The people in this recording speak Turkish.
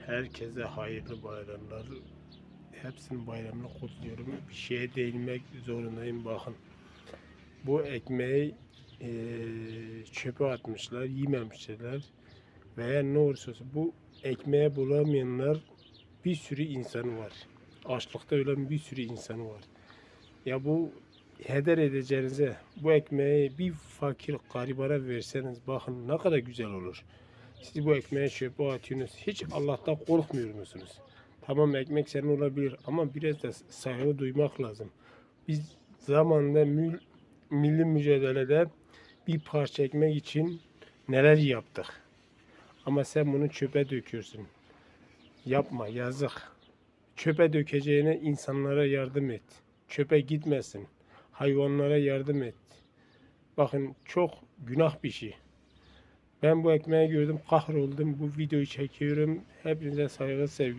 Herkese hayırlı bayramlar. Hepsinin bayramını kutluyorum. Bir şeye değinmek zorundayım. Bakın, bu ekmeği çöpe atmışlar, yememişler. Veya ne olursa olsun bu ekmeği bulamayanlar bir sürü insan var. Açlıkta ölen bir sürü insan var. Ya bu heder edeceğinize bu ekmeği bir fakir garibana verseniz bakın ne kadar güzel olur. Siz bu ekmeği çöpe atıyorsunuz. Hiç Allah'tan korkmuyor musunuz? Tamam, ekmek senin olabilir ama biraz da saygı duymak lazım. Biz zamanında milli mücadelede bir parça ekmek için neler yaptık. Ama sen bunu çöpe döküyorsun. Yapma, yazık. Çöpe dökeceğine insanlara yardım et. Çöpe gitmesin. Hayvanlara yardım et. Bakın, çok günah bir şey. Ben bu ekmeği gördüm, kahroldum. Bu videoyu çekiyorum. Hepinize saygı, sevgi.